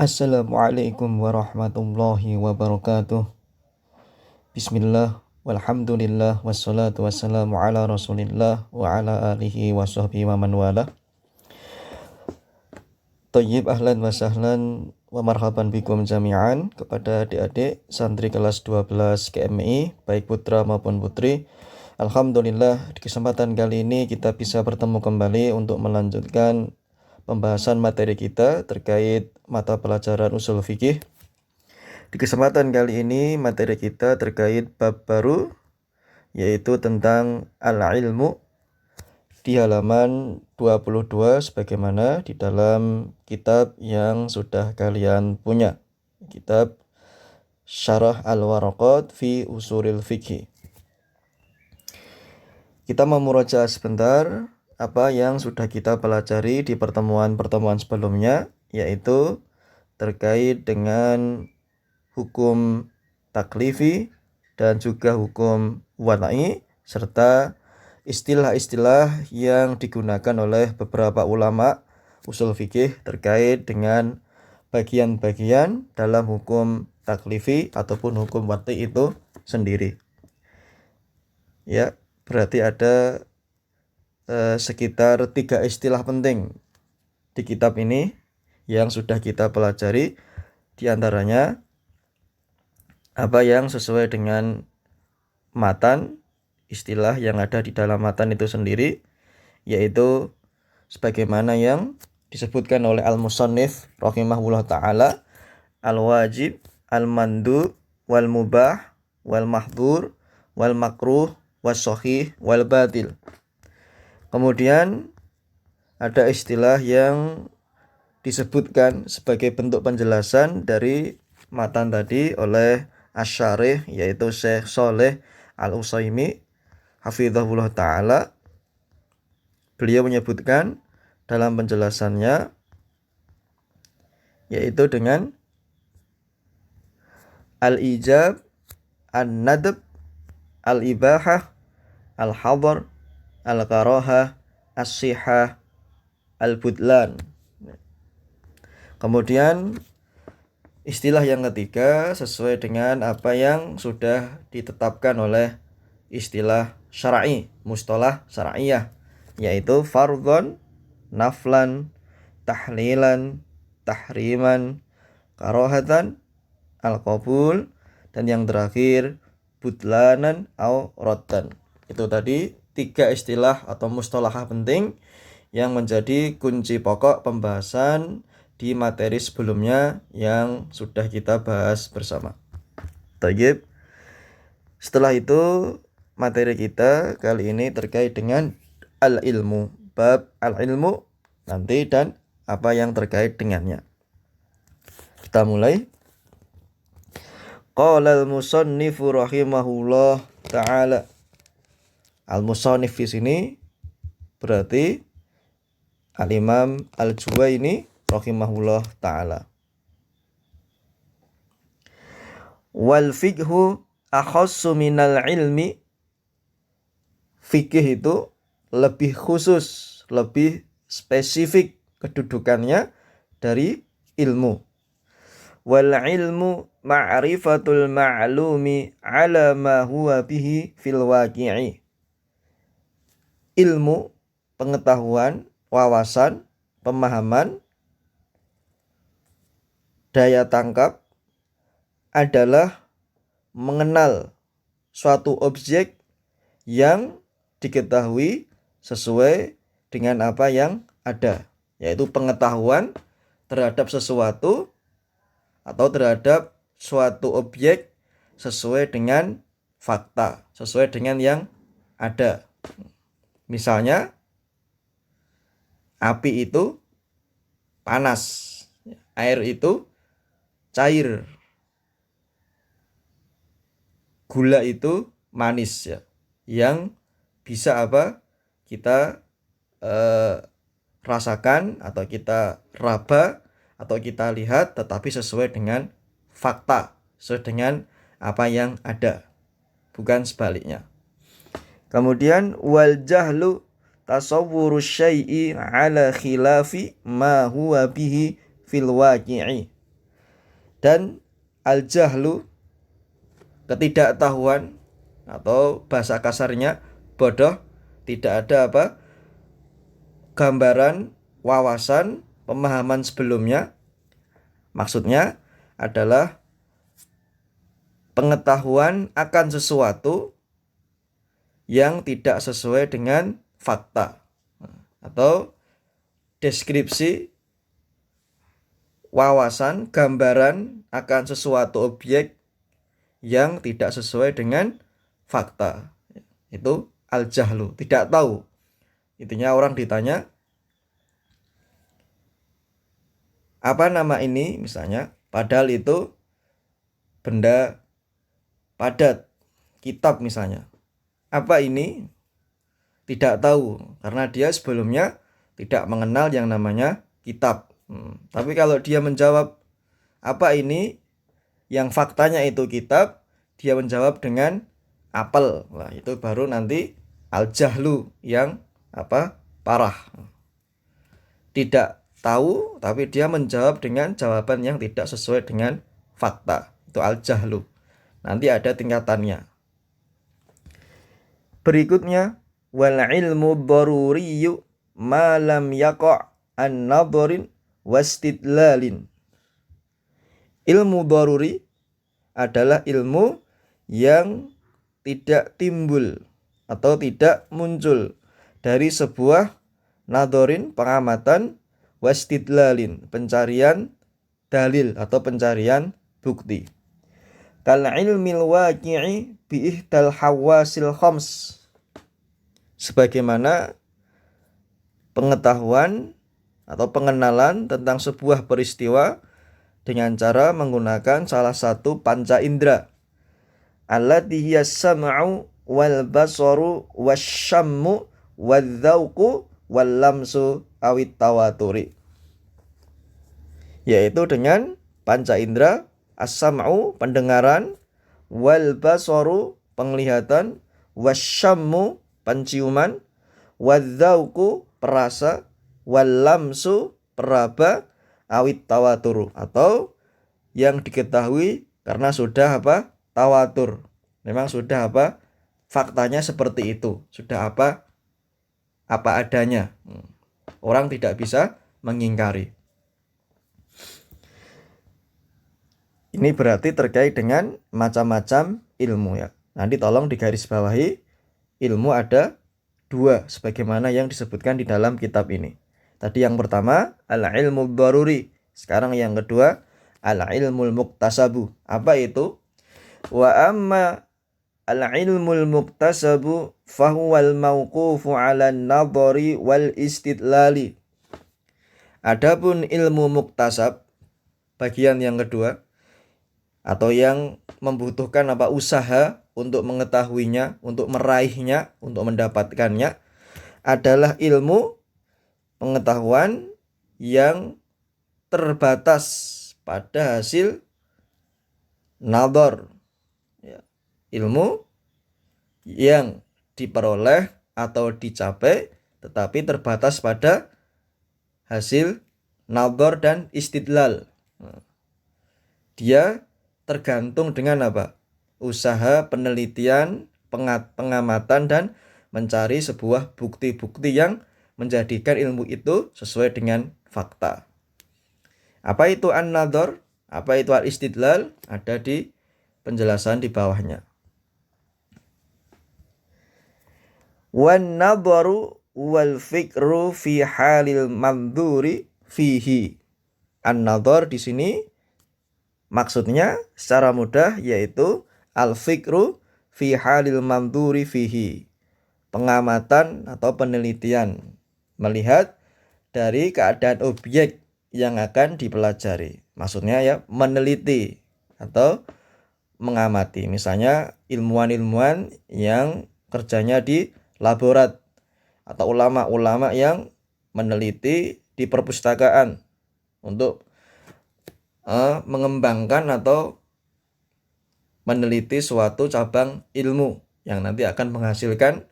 Assalamualaikum warahmatullahi wabarakatuh. Bismillah, walhamdulillah, wassalatu wassalamu ala rasulillah wa ala alihi wa sahbihi wa man wala. Thayyib, ahlan wa sahlan wa marhaban bikum jami'an kepada adik-adik santri kelas 12 KMI, baik putra maupun putri. Alhamdulillah, di kesempatan kali ini kita bisa bertemu kembali untuk melanjutkan pembahasan materi kita terkait mata pelajaran usul fikih. Di kesempatan kali ini materi kita terkait bab baru, yaitu tentang al-ilmu di halaman 22 sebagaimana di dalam kitab yang sudah kalian punya, kitab Syarah Al-Waraqat fi Ushulil Fiqh. Kita memurajaah sebentar apa yang sudah kita pelajari di pertemuan-pertemuan sebelumnya, yaitu terkait dengan hukum taklifi dan juga hukum wad'i, serta istilah-istilah yang digunakan oleh beberapa ulama usul fikih terkait dengan bagian-bagian dalam hukum taklifi ataupun hukum wad'i itu sendiri. Ya, berarti ada sekitar 3 istilah penting di kitab ini yang sudah kita pelajari. Di antaranya apa yang sesuai dengan matan, istilah yang ada di dalam matan itu sendiri, yaitu sebagaimana yang disebutkan oleh al-musannif rahimahullah ta'ala, al-wajib, al-mandub, wal-mubah, wal-mahdhur, wal-makruh, was-sahih, wal-batil. Kemudian ada istilah yang disebutkan sebagai bentuk penjelasan dari matan tadi oleh Asy-Syarih, yaitu Syekh Shalih Al-Utsaimin hafizahullah ta'ala. Beliau menyebutkan dalam penjelasannya yaitu dengan al-ijab, an-nadb, al-ibahah, al-hadar, al-karahah, as-sihah, al-budlan. Kemudian istilah yang ketiga sesuai dengan apa yang sudah ditetapkan oleh istilah syar'i, mustalah syar'iyah, yaitu fardhon, naflan, tahlilan, tahriman, karahatan, al-qabul, dan yang terakhir budlanan au raddan. Itu tadi 3 istilah atau mustalah penting yang menjadi kunci pokok pembahasan di materi sebelumnya yang sudah kita bahas bersama. Tayyib. Setelah itu materi kita kali ini terkait dengan al-ilmu, bab al-ilmu nanti dan apa yang terkait dengannya. Kita mulai. Qala al-musannifu rahimahullah ta'ala. Al-musannif di sini berarti al-Imam Al-Juwayni rahimahullah ta'ala. Wal fiqhu akhassu minal ilmi. Fikih itu lebih khusus, lebih spesifik kedudukannya dari ilmu. Wal ilmu ma'rifatul ma'lumi ala ma huwa bihi fil waqi'i. Ilmu, pengetahuan, wawasan, pemahaman, daya tangkap adalah mengenal suatu objek yang diketahui sesuai dengan apa yang ada, yaitu pengetahuan terhadap sesuatu atau terhadap suatu objek sesuai dengan fakta, sesuai dengan yang ada. Misalnya, api itu panas, air itu cair, gula itu manis, ya, yang bisa apa kita rasakan atau kita raba atau kita lihat, tetapi sesuai dengan fakta, sesuai dengan apa yang ada, bukan sebaliknya. Kemudian wal jahlu tasawwuru syai'i ala khilafi ma huwa bihi fil waqi'i. Dan al-jahlu, ketidaktahuan, atau bahasa kasarnya bodoh, tidak ada gambaran, wawasan, pemahaman sebelumnya. Maksudnya adalah pengetahuan akan sesuatu yang tidak sesuai dengan fakta, atau deskripsi, wawasan, gambaran akan sesuatu objek yang tidak sesuai dengan fakta. Itu al-jahlu, tidak tahu. Intinya orang ditanya, apa nama ini misalnya, padahal itu benda padat, kitab misalnya. Apa ini? Tidak tahu, karena dia sebelumnya tidak mengenal yang namanya kitab. Tapi kalau dia menjawab, apa ini? Yang faktanya itu kitab, dia menjawab dengan apel. Nah, itu baru nanti al-jahlu yang parah. Tidak tahu, tapi dia menjawab dengan jawaban yang tidak sesuai dengan fakta. Itu al-jahlu. Nanti ada tingkatannya. Berikutnya, wal ilmu daruriyyu ma lam yaqa' an-nadharin wastidlalin. Ilmu daruri adalah ilmu yang tidak timbul atau tidak muncul dari sebuah nadharin, pengamatan, wastidlalin, pencarian dalil atau pencarian bukti. Kal ilmil waqi'i bi ihdal hawasil khams, sebagaimana pengetahuan atau pengenalan tentang sebuah peristiwa dengan cara menggunakan salah satu panca indera, allati hiya sam'u wal basaru wasyammu wadzauqu wal lamsu awit tawaturi, yaitu dengan panca indera, as-sam'u pendengaran, wal basaru penglihatan, wasyammu penciuman, wadzauqu perasa, wal lamsu peraba, awit tawaturu atau yang diketahui karena sudah tawatur. Memang sudah faktanya seperti itu, sudah apa adanya. Orang tidak bisa mengingkari. Ini berarti terkait dengan macam-macam ilmu ya. Nanti tolong digarisbawahi, ilmu ada 2 sebagaimana yang disebutkan di dalam kitab ini. Tadi yang pertama al-ilmu daruri, sekarang yang kedua al-ilmul muktasabu. Apa itu? Wa amma al-ilmul muktasabu fahuwal mauqufu 'alan nadhari wal istidlali. Adapun ilmu muktasab, bagian yang kedua, atau yang membutuhkan usaha untuk mengetahuinya, untuk meraihnya, untuk mendapatkannya, adalah ilmu pengetahuan yang terbatas pada hasil nadhar ya. Ilmu yang diperoleh atau dicapai tetapi terbatas pada hasil nadhar dan istidlal. Dia tergantung dengan usaha penelitian, pengamatan, dan mencari sebuah bukti-bukti yang menjadikan ilmu itu sesuai dengan fakta. Apa itu an-nadhar? Apa itu al-istidlal? Ada di penjelasan di bawahnya. Wan nadharu wal fikru fi halil mandhuri fihi. An-nadhar di sini maksudnya secara mudah yaitu al-fikru fi halil mandhuri fihi. Pengamatan atau penelitian, melihat dari keadaan objek yang akan dipelajari. Maksudnya ya meneliti atau mengamati. Misalnya ilmuwan-ilmuwan yang kerjanya di laborat atau ulama-ulama yang meneliti di perpustakaan untuk mengembangkan atau meneliti suatu cabang ilmu yang nanti akan menghasilkan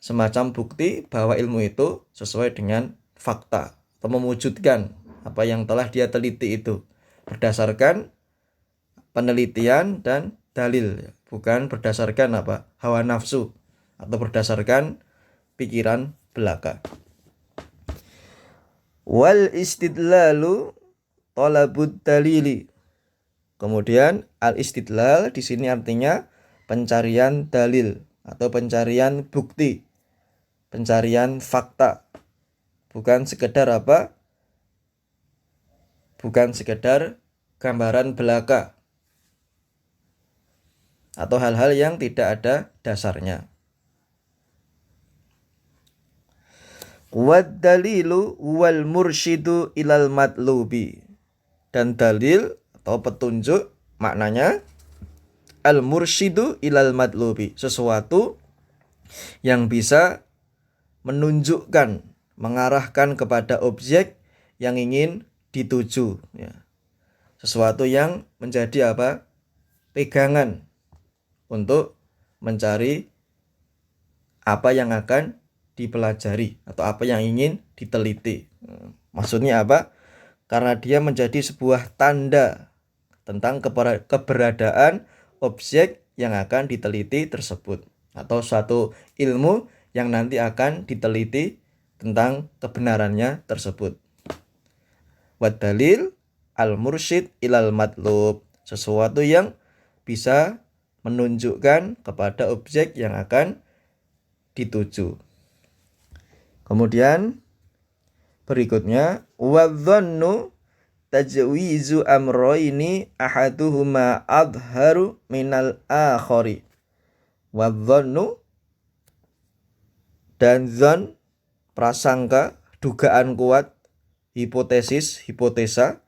semacam bukti bahwa ilmu itu sesuai dengan fakta atau mewujudkan apa yang telah dia teliti itu. berdasarkan penelitian dan dalil, bukan berdasarkan hawa nafsu atau berdasarkan pikiran belaka. Wal istidlalu talabud dalili. Kemudian al-istidlal di sini artinya pencarian dalil atau pencarian bukti, pencarian fakta. Bukan sekedar Bukan sekedar gambaran belaka atau hal-hal yang tidak ada dasarnya. Wad dalilu wal mursyidu ilal matlubi. Dan dalil atau petunjuk maknanya al-mursyidu ilal matlubi, sesuatu yang bisa menunjukkan, mengarahkan kepada objek yang ingin dituju, ya. Sesuatu yang menjadi pegangan untuk mencari apa yang akan dipelajari atau apa yang ingin diteliti. Maksudnya apa? Karena dia menjadi sebuah tanda tentang keberadaan objek yang akan diteliti tersebut, atau suatu ilmu yang nanti akan diteliti tentang kebenarannya tersebut. Wad dalil al-mursyid ilal matlub, sesuatu yang bisa menunjukkan kepada objek yang akan dituju. Kemudian berikutnya wadhannu tajwizu amroini ahaduhuma adharu minal akhari. Wadhannu, dan zon, prasangka, dugaan kuat, hipotesis, hipotesa.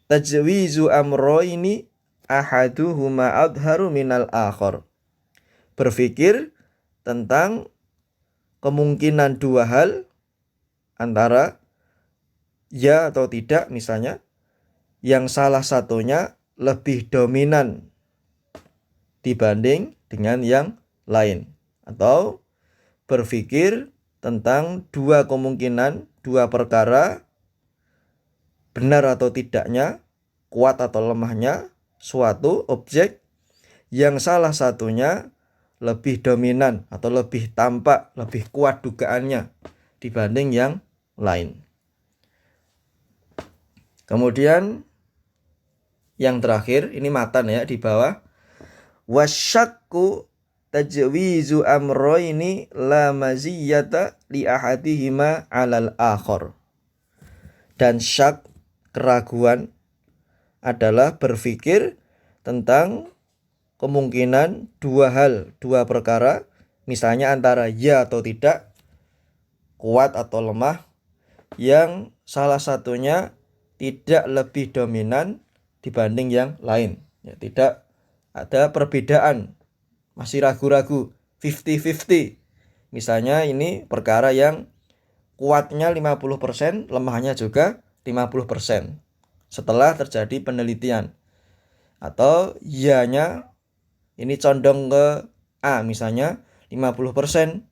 Tajwizu amroini ahaduhuma adharu minal akhar, berpikir tentang kemungkinan dua hal antara ya atau tidak, misalnya yang salah satunya lebih dominan dibanding dengan yang lain, atau berpikir tentang dua kemungkinan, dua perkara, benar atau tidaknya, kuat atau lemahnya suatu objek yang salah satunya lebih dominan atau lebih tampak, lebih kuat dugaannya dibanding yang lain. Kemudian yang terakhir, ini matan ya di bawah. Wasyakku tajwizu amroini la maziyata li ahadihima alal akhar. Dan syak, keraguan, adalah berpikir tentang kemungkinan dua hal, dua perkara, misalnya antara ya atau tidak, kuat atau lemah, yang salah satunya tidak lebih dominan dibanding yang lain, ya, tidak ada perbedaan, masih ragu-ragu, 50-50. Misalnya ini perkara yang kuatnya 50%, lemahnya juga 50% setelah terjadi penelitian. Atau ya-nya ini condong ke A misalnya 50%,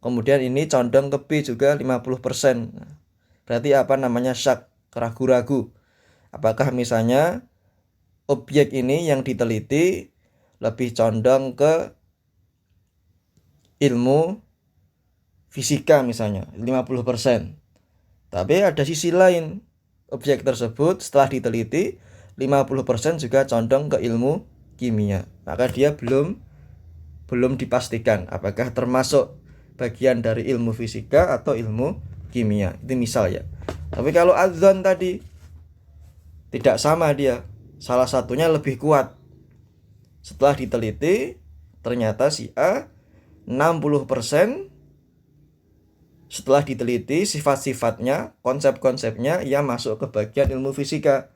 kemudian ini condong ke B juga 50%. Berarti syak, keragu-ragu. Apakah misalnya objek ini yang diteliti lebih condong ke ilmu fisika misalnya 50%. Tapi ada sisi lain, objek tersebut setelah diteliti 50% juga condong ke ilmu kimia. Maka dia belum dipastikan apakah termasuk bagian dari ilmu fisika atau ilmu kimia. Itu misal ya. Tapi kalau adzan tadi tidak sama, dia salah satunya lebih kuat. Setelah diteliti ternyata si A 60%, setelah diteliti sifat-sifatnya, konsep-konsepnya ia masuk ke bagian ilmu fisika.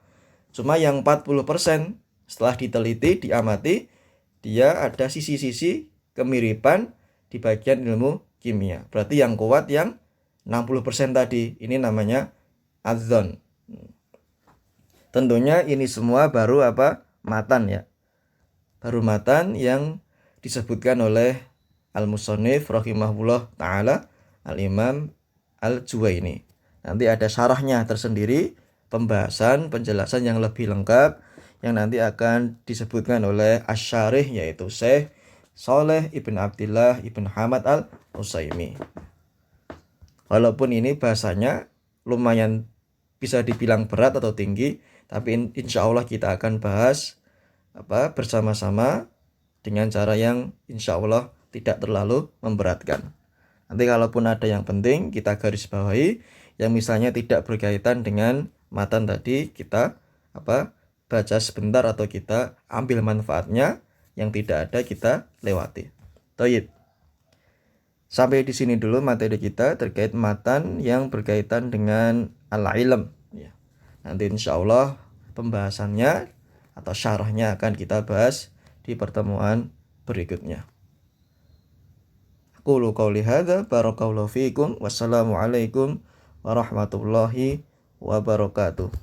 Cuma yang 40% setelah diteliti, diamati, dia ada sisi-sisi kemiripan di bagian ilmu kimia. Berarti yang kuat yang 60% tadi. Ini namanya adzon. Tentunya ini semua baru matan ya. Baru matan yang disebutkan oleh Al-Musannif rahimahullah ta'ala, Al-Imam Al-Juwaini. Nanti ada syarahnya tersendiri pembahasan, penjelasan yang lebih lengkap yang nanti akan disebutkan oleh Asy-Syarih, yaitu Syekh Shalih Ibn Abdillah Ibn Hamad Al-Utsaimin. Walaupun ini bahasanya lumayan bisa dibilang berat atau tinggi, tapi insya Allah kita akan bahas bersama-sama dengan cara yang insya Allah tidak terlalu memberatkan. Nanti kalaupun ada yang penting kita garis bawahi, yang misalnya tidak berkaitan dengan matan tadi, kita baca sebentar atau kita ambil manfaatnya, yang tidak ada kita lewati. Thayyib. Sampai di sini dulu materi kita terkait matan yang berkaitan dengan al-ilm. Ya. Nanti insya Allah pembahasannya atau syarahnya akan kita bahas di pertemuan berikutnya. Qulu qawli hadza barakallahu fiikum. Wassalamualaikum warahmatullahi wabarakatuh.